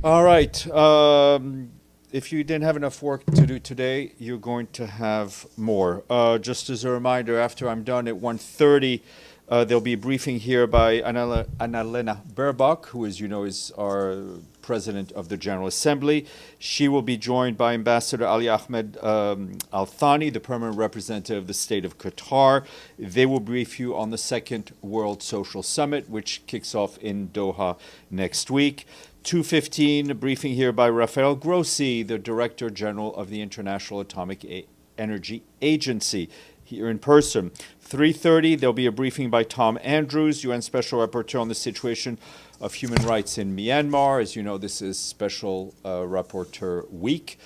All right. If you didn't have enough work to do today, you're going to have more. Just as a reminder, after I'm done at 1:30, there'll be a briefing here by Annalena Baerbock, who, as you know, is our president of the General Assembly. She will be joined by Ambassador Ali Ahmed Al Thani, the permanent representative of the state of Qatar. They will brief you on the Second World Social Summit, which kicks off in Doha next week. 2:15, a briefing here by Rafael Grossi, the Director General of the International Atomic Energy Agency, here in person. 3:30, there'll be a briefing by Tom Andrews, UN Special Rapporteur on the situation of human rights in Myanmar. As you know, this is Special Rapporteur Week.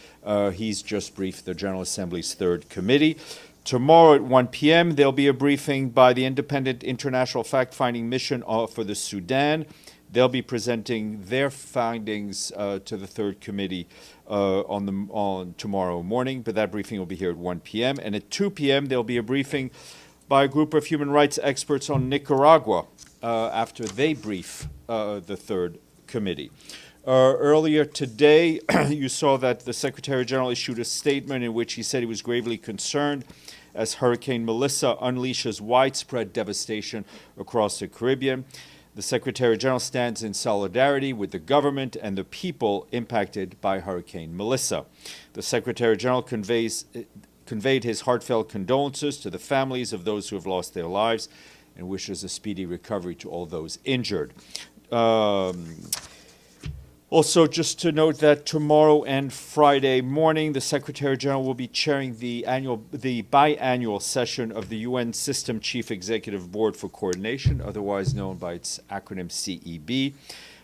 He's just briefed the General Assembly's third committee. Tomorrow at 1 p.m., there'll be a briefing by the Independent International Fact-Finding Mission for the Sudan. They'll be presenting their findings to the third committee on tomorrow morning, but that briefing will be here at 1 p.m. And at 2 p.m., there'll be a briefing by a group of human rights experts on Nicaragua after they brief the third committee. Earlier today, you saw that the Secretary General issued a statement in which he said he was gravely concerned as Hurricane Melissa unleashes widespread devastation across the Caribbean. The Secretary General stands in solidarity with the government and the people impacted by Hurricane Melissa. The Secretary General conveyed his heartfelt condolences to the families of those who have lost their lives and wishes a speedy recovery to all those injured. Also, just to note that tomorrow and Friday morning, the Secretary General will be chairing the biannual session of the UN System Chief Executive Board for Coordination, otherwise known by its acronym CEB.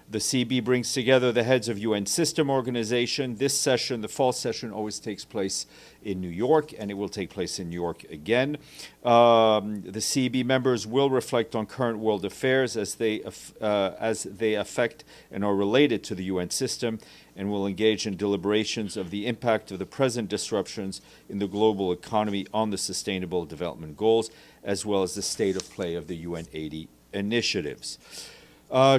The CEB brings together the heads of UN system organization. This session, the fall session, always takes place in New York, and it will take place in New York again. The CEB members will reflect on current world affairs as they affect and are related to the UN system, and will engage in deliberations of the impact of the present disruptions in the global economy on the Sustainable Development Goals, as well as the state of play of the UN 80 initiatives.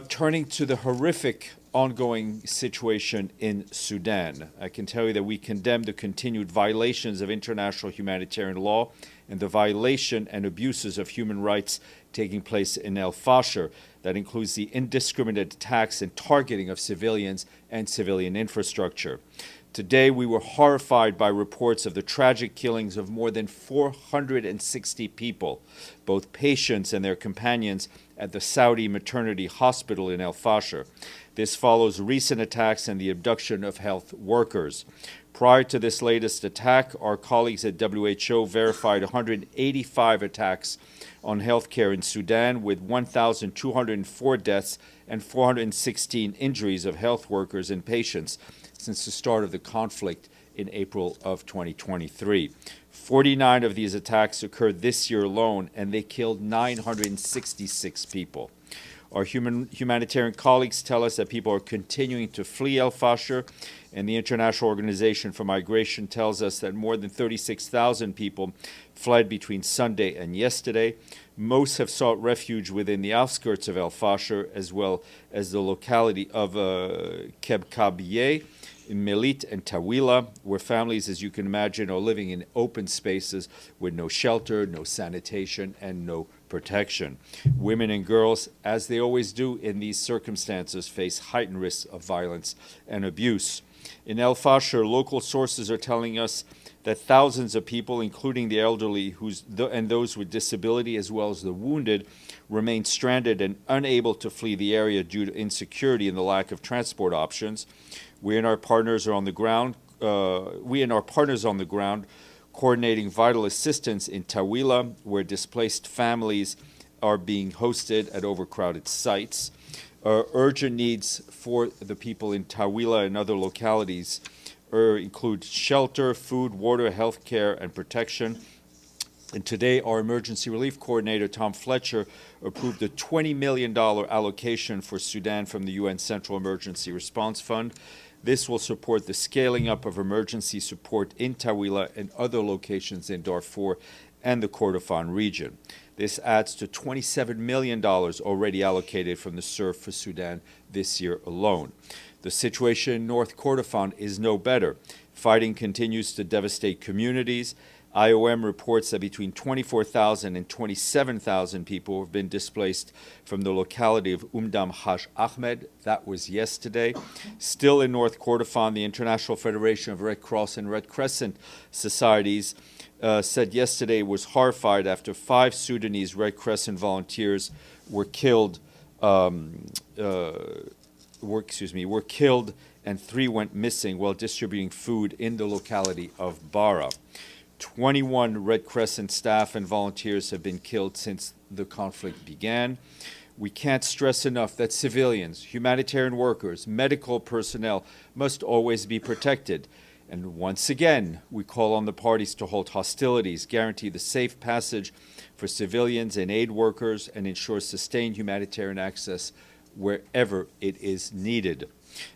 Turning to the horrific ongoing situation in Sudan, I can tell you that we condemn the continued violations of international humanitarian law and the violation and abuses of human rights taking place in El Fasher. That includes the indiscriminate attacks and targeting of civilians and civilian infrastructure. Today, we were horrified by reports of the tragic killings of more than 460 people, both patients and their companions, at the Saudi maternity hospital in El Fasher. This follows recent attacks and the abduction of health workers. Prior to this latest attack, our colleagues at WHO verified 185 attacks on healthcare in Sudan, with 1,204 deaths and 416 injuries of health workers and patients since the start of the conflict in April of 2023. 49 of these attacks occurred this year alone, and they killed 966 people. Our humanitarian colleagues tell us that people are continuing to flee El Fasher, and the International Organization for Migration tells us that more than 36,000 people fled between Sunday and yesterday. Most have sought refuge within the outskirts of El Fasher, as well as the locality of Kebkabiye, in Melit and Tawila, where families, as you can imagine, are living in open spaces with no shelter, no sanitation, and no protection. Women and girls, as they always do in these circumstances, face heightened risks of violence and abuse. In El Fasher, local sources are telling us that thousands of people, including the elderly and those with disability, as well as the wounded, remain stranded and unable to flee the area due to insecurity and the lack of transport options. We and our partners on the ground coordinating vital assistance in Tawila, where displaced families are being hosted at overcrowded sites. Urgent needs for the people in Tawila and other localities include shelter, food, water, health care, and protection. And today, our emergency relief coordinator, Tom Fletcher, approved a $20 million allocation for Sudan from the UN Central Emergency Response Fund. This will support the scaling up of emergency support in Tawila and other locations in Darfur and the Kordofan region. This adds to $27 million already allocated from the SURF for Sudan this year alone. The situation in North Kordofan is no better. Fighting continues to devastate communities. IOM reports that between 24,000 and 27,000 people have been displaced from the locality of Haj Ahmed. That was yesterday. Still in North Kordofan, the International Federation of Red Cross and Red Crescent Societies said yesterday it was horrified after 5 Sudanese Red Crescent volunteers were killed. Were killed and 3 went missing while distributing food in the locality of Bara. 21 Red Crescent staff and volunteers have been killed since the conflict began. We can't stress enough that civilians, humanitarian workers, medical personnel must always be protected. And once again, we call on the parties to halt hostilities, guarantee the safe passage for civilians and aid workers, and ensure sustained humanitarian access wherever it is needed.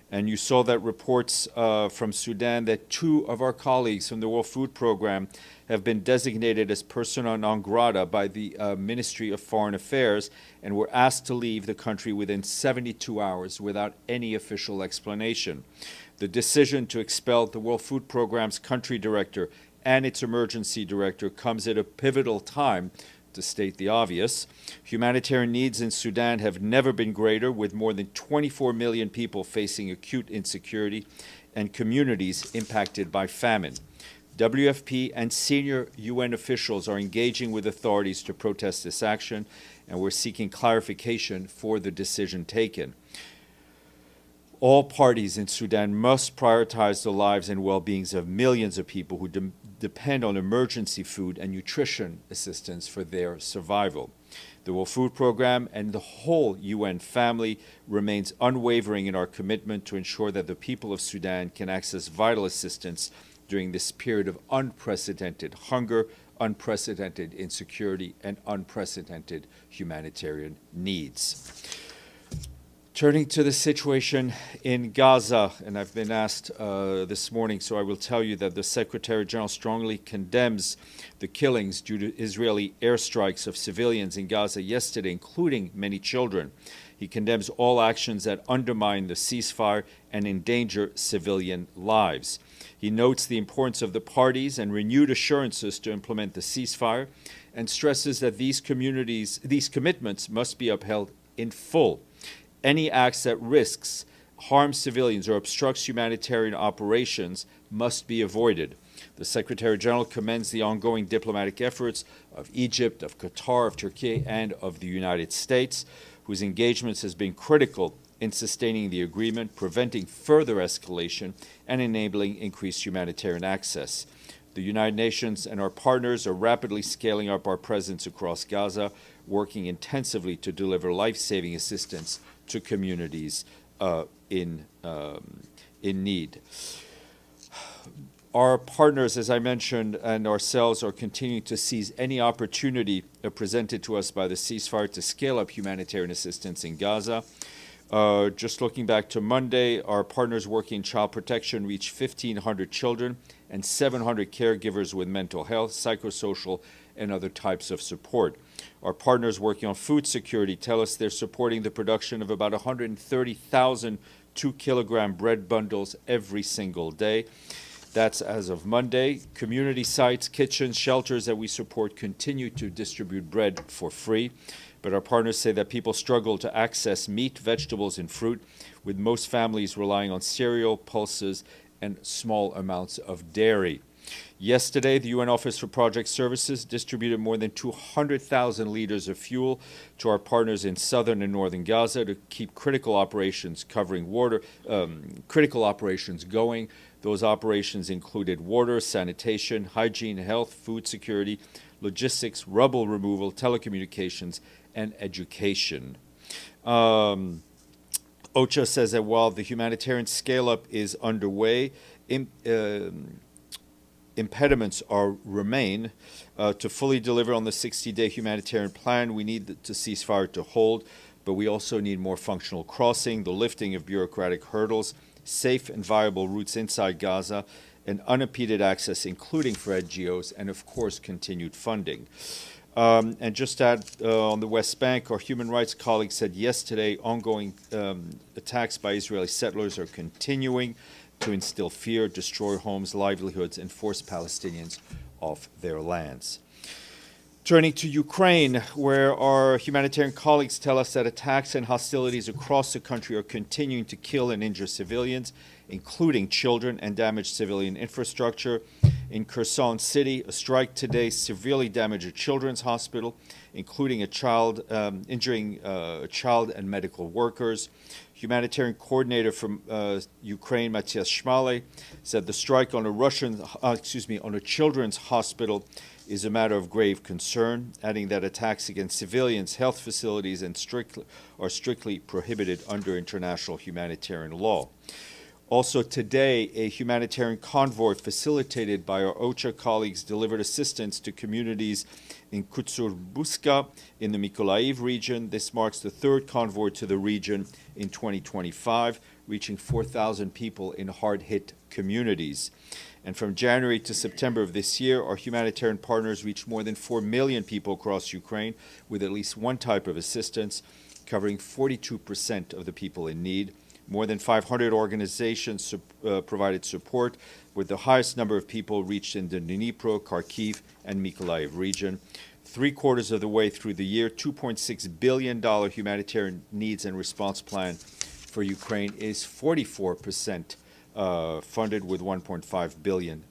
And you saw that reports from Sudan that 2 of our colleagues from the World Food Program have been designated as persona non grata by the Ministry of Foreign Affairs and were asked to leave the country within 72 hours without any official explanation. The decision to expel the World Food Program's country director and its emergency director comes at a pivotal time. To state the obvious, humanitarian needs in Sudan have never been greater, with more than 24 million people facing acute insecurity and communities impacted by famine. WFP and senior UN officials are engaging with authorities to protest this action, and we're seeking clarification for the decision taken. All parties in Sudan must prioritize the lives and well-beings of millions of people who depend on emergency food and nutrition assistance for their survival. The World Food Program and the whole UN family remains unwavering in our commitment to ensure that the people of Sudan can access vital assistance during this period of unprecedented hunger, unprecedented insecurity, and unprecedented humanitarian needs. Turning to the situation in Gaza, and I've been asked this morning, so I will tell you that the Secretary General strongly condemns the killings due to Israeli airstrikes of civilians in Gaza yesterday, including many children. He condemns all actions that undermine the ceasefire and endanger civilian lives. He notes the importance of the parties and renewed assurances to implement the ceasefire, and stresses that these commitments must be upheld in full. Any acts that risks, harm civilians, or obstructs humanitarian operations must be avoided. The Secretary General commends the ongoing diplomatic efforts of Egypt, of Qatar, of Turkey, and of the United States, whose engagements has been critical in sustaining the agreement, preventing further escalation, and enabling increased humanitarian access. The United Nations and our partners are rapidly scaling up our presence across Gaza, working intensively to deliver life-saving assistance to communities in need. Our partners, as I mentioned, and ourselves are continuing to seize any opportunity presented to us by the ceasefire to scale up humanitarian assistance in Gaza. Just looking back to Monday, our partners working in child protection reached 1,500 children and 700 caregivers with mental health, psychosocial, and other types of support. Our partners working on food security tell us they're supporting the production of about 130,000 2-kilogram bread bundles every single day. That's as of Monday. Community sites, kitchens, shelters that we support continue to distribute bread for free. But our partners say that people struggle to access meat, vegetables, and fruit, with most families relying on cereal, pulses, and small amounts of dairy. Yesterday, the UN Office for Project Services distributed more than 200,000 liters of fuel to our partners in southern and northern Gaza to keep critical operations going. Those operations included water, sanitation, hygiene, health, food security, logistics, rubble removal, telecommunications, and education. OCHA says that while the humanitarian scale-up is underway, impediments remain. To fully deliver on the 60-day humanitarian plan, we need the ceasefire to hold, but we also need more functional crossing, the lifting of bureaucratic hurdles, safe and viable routes inside Gaza, and unimpeded access, including for NGOs, and of course, continued funding. And just on the West Bank, our human rights colleagues said yesterday ongoing attacks by Israeli settlers are continuing to instill fear, destroy homes, livelihoods, and force Palestinians off their lands. Turning to Ukraine, where our humanitarian colleagues tell us that attacks and hostilities across the country are continuing to kill and injure civilians, including children, and damage civilian infrastructure. In Kherson City, a strike today severely damaged a children's hospital, including injuring a child and medical workers. Humanitarian coordinator from Ukraine, Matthias Schmale, said the strike on a children's hospital is a matter of grave concern, adding that attacks against civilians, health facilities, are strictly prohibited under international humanitarian law. Also today, a humanitarian convoy facilitated by our OCHA colleagues delivered assistance to communities in Kutsurbuska in the Mykolaiv region. This marks the third convoy to the region in 2025, reaching 4,000 people in hard-hit communities. And from January to September of this year, our humanitarian partners reached more than 4 million people across Ukraine with at least one type of assistance, covering 42% of the people in need. More than 500 organizations provided support, with the highest number of people reached in the Dnipro, Kharkiv, and Mykolaiv region. 3/4 of the way through the year, $2.6 billion humanitarian needs and response plan for Ukraine is 44% funded with $1.5 billion.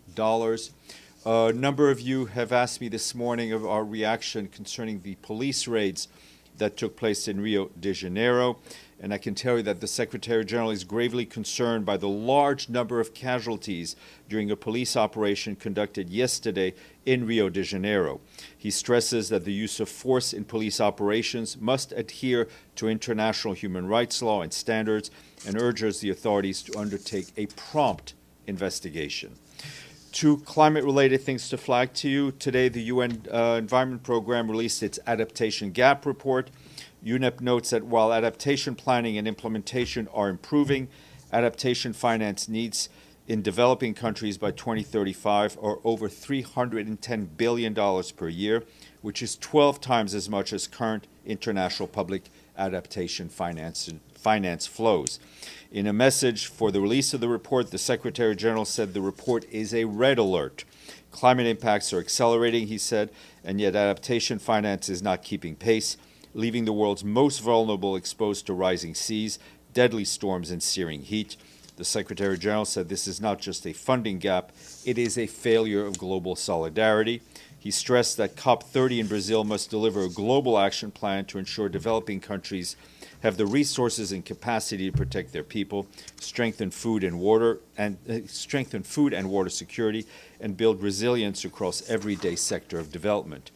A number of you have asked me this morning of our reaction concerning the police raids that took place in Rio de Janeiro. And I can tell you that the Secretary General is gravely concerned by the large number of casualties during a police operation conducted yesterday in Rio de Janeiro. He stresses that the use of force in police operations must adhere to international human rights law and standards, and urges the authorities to undertake a prompt investigation. Two climate-related things to flag to you. Today, the UN Environment Program released its Adaptation Gap Report. UNEP notes that while adaptation planning and implementation are improving, adaptation finance needs in developing countries by 2035 are over $310 billion per year, which is 12 times as much as current international public adaptation finance flows. In a message for the release of the report, the Secretary General said the report is a red alert. Climate impacts are accelerating, he said, and yet adaptation finance is not keeping pace, leaving the world's most vulnerable exposed to rising seas, deadly storms, and searing heat. The Secretary General said this is not just a funding gap, it is a failure of global solidarity. He stressed that COP30 in Brazil must deliver a global action plan to ensure developing countries have the resources and capacity to protect their people, strengthen food and water security, and build resilience across everyday sector of development.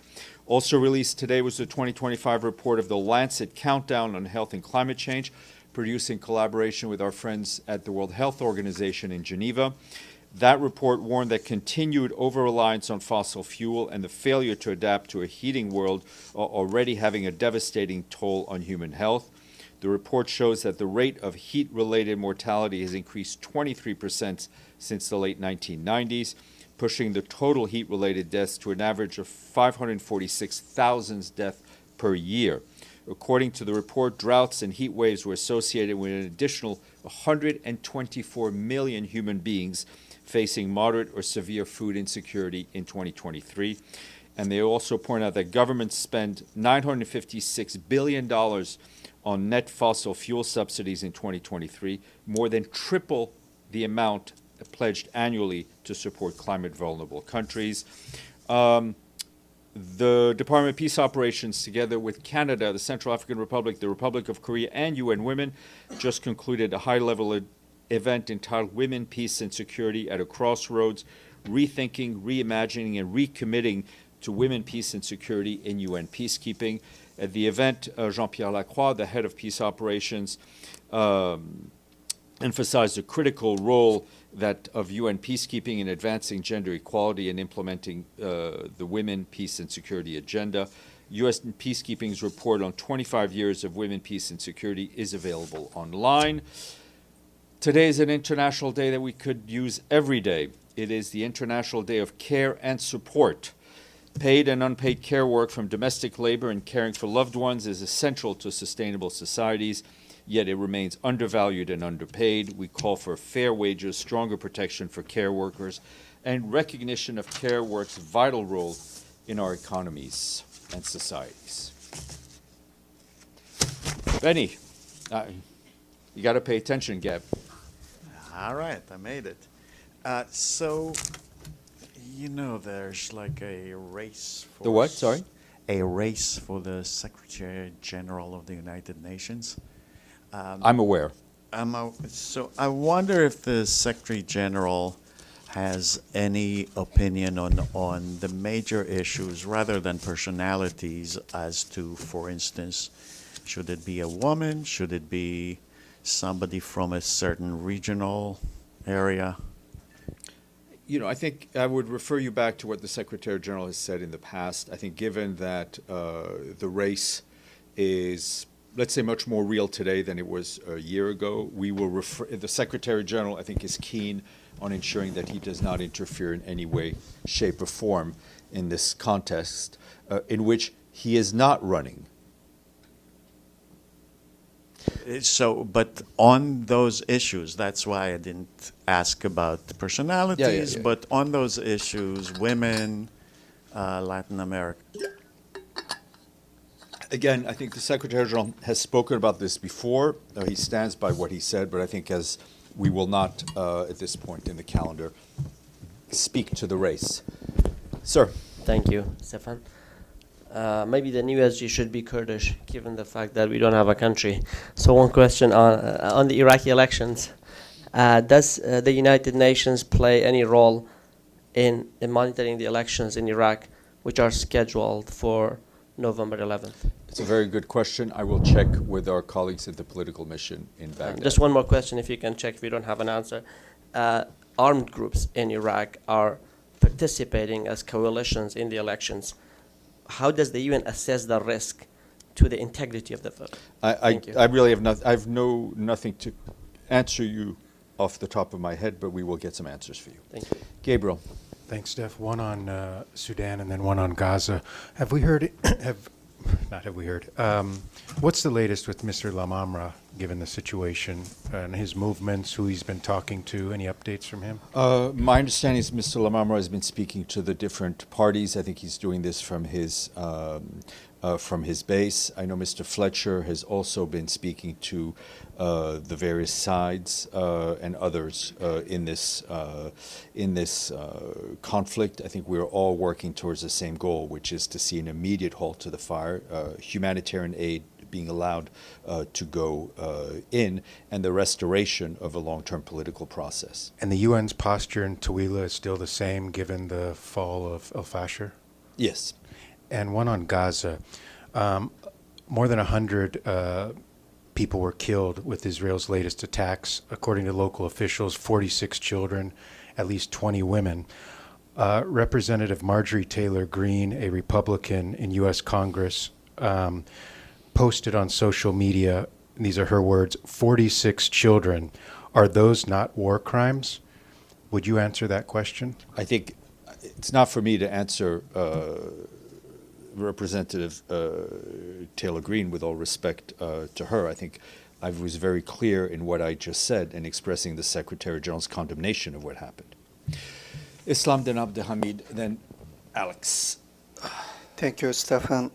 Also released today was the 2025 report of the Lancet Countdown on Health and Climate Change, produced in collaboration with our friends at the World Health Organization in Geneva. That report warned that continued over-reliance on fossil fuel and the failure to adapt to a heating world are already having a devastating toll on human health. The report shows that the rate of heat-related mortality has increased 23% since the late 1990s, pushing the total heat-related deaths to an average of 546,000 deaths per year. According to the report, droughts and heat waves were associated with an additional 124 million human beings facing moderate or severe food insecurity in 2023. And they also point out that governments spend $956 billion on net fossil fuel subsidies in 2023, more than triple the amount pledged annually to support climate-vulnerable countries. The Department of Peace Operations, together with Canada, the Central African Republic, the Republic of Korea, and UN Women, just concluded a high-level event entitled Women, Peace, and Security at a Crossroads, Rethinking, Reimagining, and Recommitting to Women, Peace, and Security in UN Peacekeeping. At the event, Jean-Pierre Lacroix, the head of peace operations, emphasized the critical role of UN peacekeeping in advancing gender equality and implementing the Women, Peace, and Security agenda. U.S. Peacekeeping's report on 25 years of women, peace, and security is available online. Today is an international day that we could use every day. It is the International Day of Care and Support. Paid and unpaid care work from domestic labor and caring for loved ones is essential to sustainable societies, yet it remains undervalued and underpaid. We call for fair wages, stronger protection for care workers, and recognition of care work's vital role in our economies and societies. Benny, you got to pay attention, Gab. All right, I made it. So, there's like a race for... The what, sorry? A race for the Secretary General of the United Nations. I'm aware. So I wonder if the Secretary General has any opinion on the major issues rather than personalities as to, for instance, should it be a woman? Should it be somebody from a certain regional area? I think I would refer you back to what the Secretary General has said in the past. I think given that the race is, let's say, much more real today than it was a year ago, the Secretary General, I think, is keen on ensuring that he does not interfere in any way, shape, or form in this contest in which he is not running. So, but on those issues, that's why I didn't ask about the personalities, but on those issues, women, Latin America. Again, I think the Secretary General has spoken about this before. He stands by what he said, but I think as we will not, at this point in the calendar, speak to the race. Sir. Thank you, Stéphane. Maybe the new SG should be Kurdish, given the fact that we don't have a country. So one question on the Iraqi elections. Does the United Nations play any role in monitoring the elections in Iraq, which are scheduled for November 11th? It's a very good question. I will check with our colleagues at the political mission in Baghdad. Just one more question, if you can check if you don't have an answer. Armed groups in Iraq are participating as coalitions in the elections. How does the UN assess the risk to the integrity of the vote? I really have nothing to answer you off the top of my head, but we will get some answers for you. Thank you. Gabriel. Thanks, Steph. One on Sudan and then one on Gaza. Have we heard? What's the latest with Mr. Lamamra, given the situation and his movements, who he's been talking to? Any updates from him? My understanding is Mr. Lamamra has been speaking to the different parties. I think he's doing this from his base. I know Mr. Fletcher has also been speaking to the various sides and others in this conflict. I think we're all working towards the same goal, which is to see an immediate halt to the fire, humanitarian aid being allowed to go in, and the restoration of a long-term political process. And the UN's posture in Tawila is still the same, given the fall of al-Fashir? Yes. And one on Gaza. More than 100 people were killed with Israel's latest attacks. According to local officials, 46 children, at least 20 women. Representative Marjorie Taylor Greene, a Republican in U.S. Congress, posted on social media, and these are her words, 46 children. Are those not war crimes? Would you answer that question? I think it's not for me to answer Representative Taylor Greene, with all respect to her. I think I was very clear in what I just said in expressing the Secretary General's condemnation of what happened. Islam, then Abdelhamid, then Alex. Thank you, Stefan.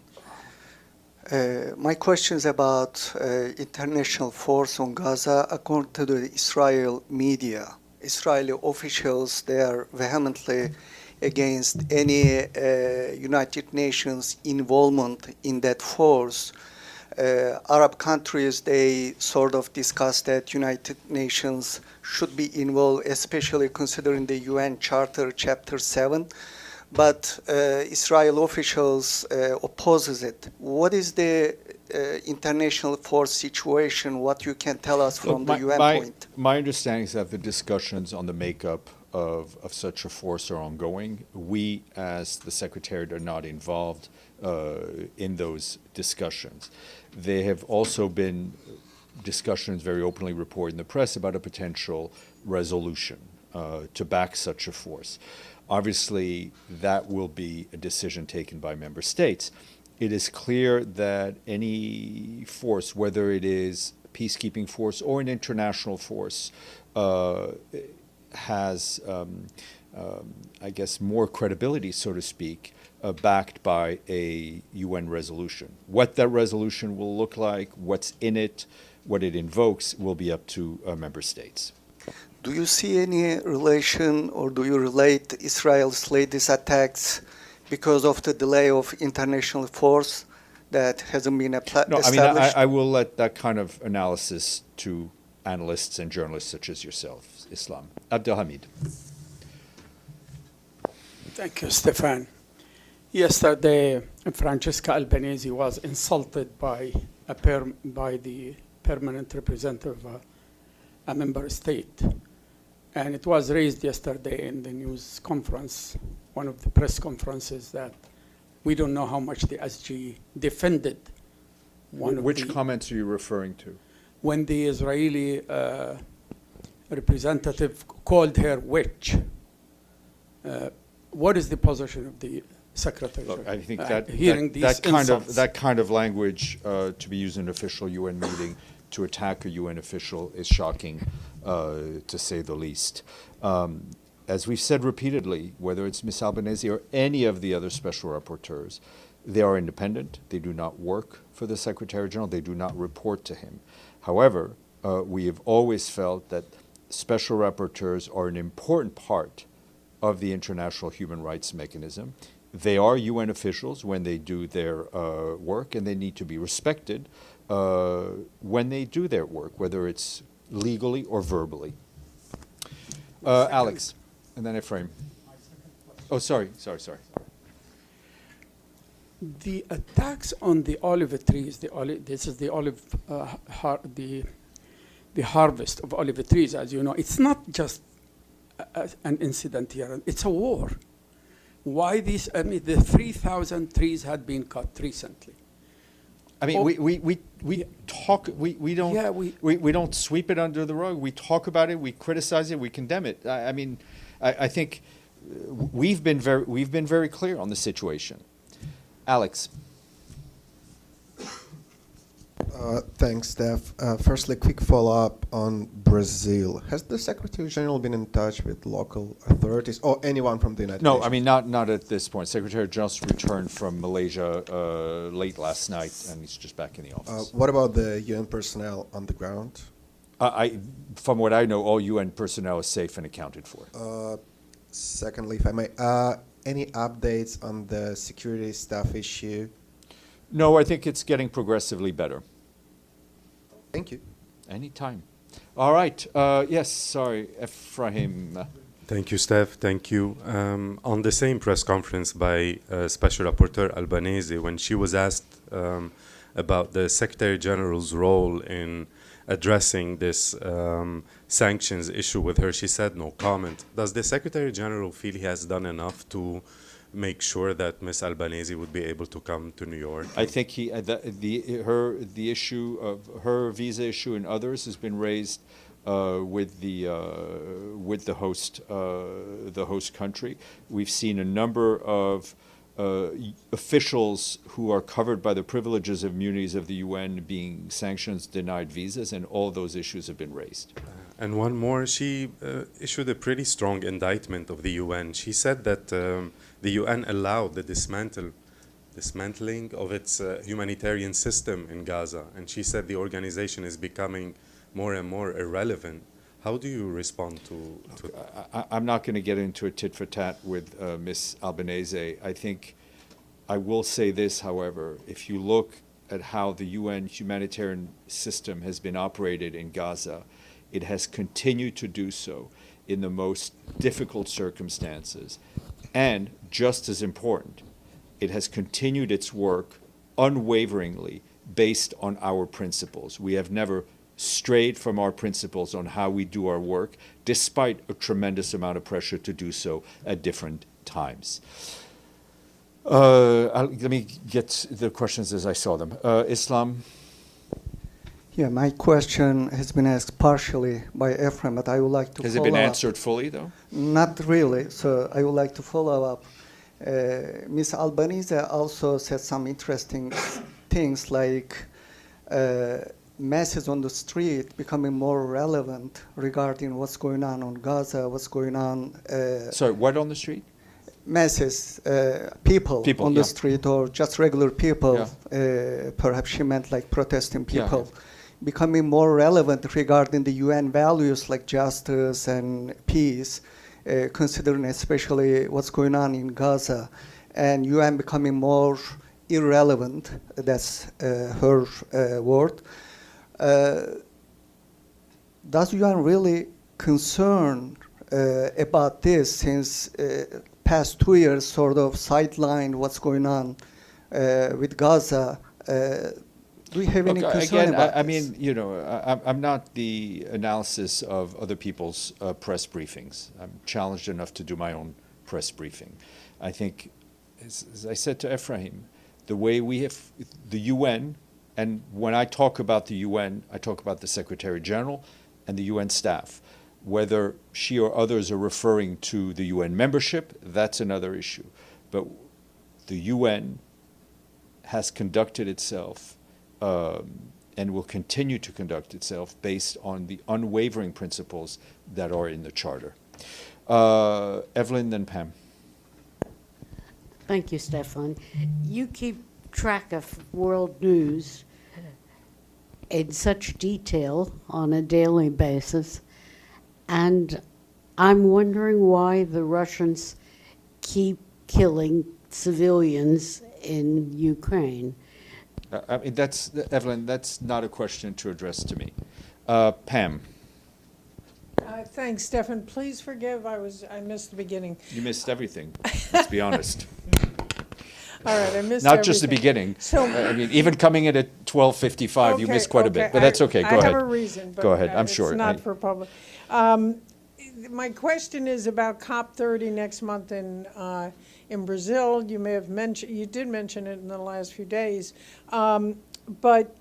My question is about international force on Gaza. According to the Israel media, Israeli officials, they are vehemently against any United Nations involvement in that force. Arab countries, they sort of discuss that United Nations should be involved, especially considering the UN Charter Chapter 7. But Israel officials opposes it. What is the international force situation? What you can tell us from the UN point? My understanding is that the discussions on the makeup of such a force are ongoing. We, as the Secretariat, are not involved in those discussions. There have also been discussions very openly reported in the press about a potential resolution to back such a force. Obviously, that will be a decision taken by member states. It is clear that any force, whether it is a peacekeeping force or an international force, has, I guess, more credibility, so to speak, backed by a UN resolution. What that resolution will look like, what's in it, what it invokes, will be up to member states. Do you see any relation, or do you relate Israel's latest attacks because of the delay of international force that hasn't been No, established? I will let that kind of analysis to analysts and journalists such as yourself, Islam. Abdelhamid. Thank you, Stefan. Yesterday, Francesca Albanese was insulted by the permanent representative of a member state. And it was raised yesterday in the news conference, one of the press conferences, that we don't know how much the SG defended Which comments are you referring to? when the Israeli representative called her witch. What is the position of the secretary? Look, I think hearing these insults. that kind of language to be used in an official UN meeting to attack a UN official is shocking, to say the least. As we've said repeatedly, whether it's Ms. Albanese or any of the other special rapporteurs, they are independent. They do not work for the Secretary General. They do not report to him. However, we have always felt that special rapporteurs are an important part of the international human rights mechanism. They are UN officials when they do their work, and they need to be respected when they do their work, whether it's legally or verbally. Alex, and then Ephraim. Oh, sorry. The attacks on the olive trees, this is the harvest of olive trees, as you know. It's not just an incident here. It's a war. Why these? I mean, the 3,000 trees had been cut recently. I mean, we talk. We don't. Yeah, we don't sweep it under the rug. We talk about it. We criticize it. We condemn it. I mean, I think we've been very clear on the situation. Alex. Thanks, Steph. Firstly, quick follow-up on Brazil. Has the Secretary General been in touch with local authorities or anyone from the United Nations? No, I mean, not at this point. Secretary General returned from Malaysia late last night, and he's just back in the office. What about the UN personnel on the ground? From what I know, all UN personnel is safe and accounted for. Secondly, if I may, any updates on the security staff issue? No, I think it's getting progressively better. Thank you. Anytime. All right. Yes, sorry, Ephraim. Thank you, Steph. Thank you. On the same press conference by Special Rapporteur Albanese, when she was asked about the Secretary General's role in addressing this sanctions issue with her, she said no comment. Does the Secretary General feel he has done enough to make sure that Ms. Albanese would be able to come to New York? I think the issue of her visa issue and others has been raised with the host country. We've seen a number of officials who are covered by the privileges of immunities of the UN being sanctions, denied visas, and all those issues have been raised. And one more, she issued a pretty strong indictment of the UN. She said that the UN allowed the dismantling of its humanitarian system in Gaza, and she said the organization is becoming more and more irrelevant. How do you respond to I'm not going to get into a tit-for-tat with Ms. Albanese. I think I will say this, however, if you look at how the UN humanitarian system has been operated in Gaza, it has continued to do so in the most difficult circumstances. And just as important, it has continued its work unwaveringly based on our principles. We have never strayed from our principles on how we do our work, despite a tremendous amount of pressure to do so at different times. Let me get the questions as I saw them. Islam? Yeah, my question has been asked partially by Ephraim, but I would like to Has it follow been up. answered fully, though? Not really, so I would like to follow up. Ms. Albanese also said some interesting things like masses on the street becoming more relevant regarding what's going on Gaza, what's going on. Sorry, what on the street? Masses, people on yeah. the street or just regular people, Yeah. perhaps she meant like protesting Yeah. people, becoming more relevant regarding the UN values like justice and peace, considering especially what's going on in Gaza, and UN becoming more irrelevant, that's her word. Does UN really concern about this since past 2 years sort of sidelined what's going on with Gaza? Do we have any Look, concern again, about I this? mean, you know, I'm not the analysis of other people's press briefings. I'm challenged enough to do my own press briefing. I think, as I said to Ephraim, the way we have the UN, and when I talk about the UN, I talk about the Secretary General and the UN staff. Whether she or others are referring to the UN membership, that's another issue. But the UN has conducted itself and will continue to conduct itself based on the unwavering principles that are in the Charter. Evelyn, then Pam. Thank you, Stéphane. You keep track of world news in such detail on a daily basis, and I'm wondering why the Russians keep killing civilians in Ukraine. I mean, that's, Evelyn, that's not a question to address to me. Pam, Thanks, Stefan. Please forgive, I missed the beginning. you missed everything, let's be honest. All right, I missed Not just the everything. beginning. So- I mean, even coming in at 12:55, you Okay, missed quite a bit, but that's okay, go I ahead. have a reason, but Go ahead, I'm sure. it's not for public. My question is about COP30 next month in Brazil. You may have mentioned, you did mention it in the last few days, but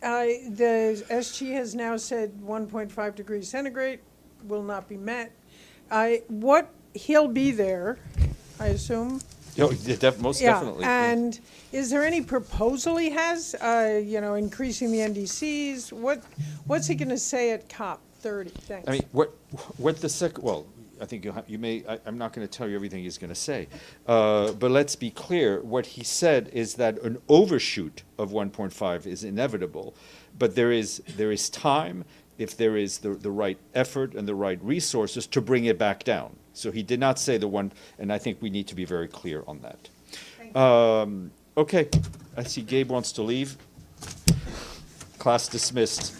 the SG has now said 1.5 degrees centigrade will not be met. He'll be there, I assume. Oh, most definitely. Yeah, and is there any proposal he has, increasing the NDCs? What's he going to say at COP30? Thanks. I mean, what the well, I think you may, I'm not going to tell you everything he's going to say, but let's be clear. What he said is that an overshoot of 1.5 is inevitable, but there is time if there is the right effort and the right resources to bring it back down. So he did not say the one, and I think we need to be very clear on that. Okay, I see Gabe wants to leave. Class dismissed.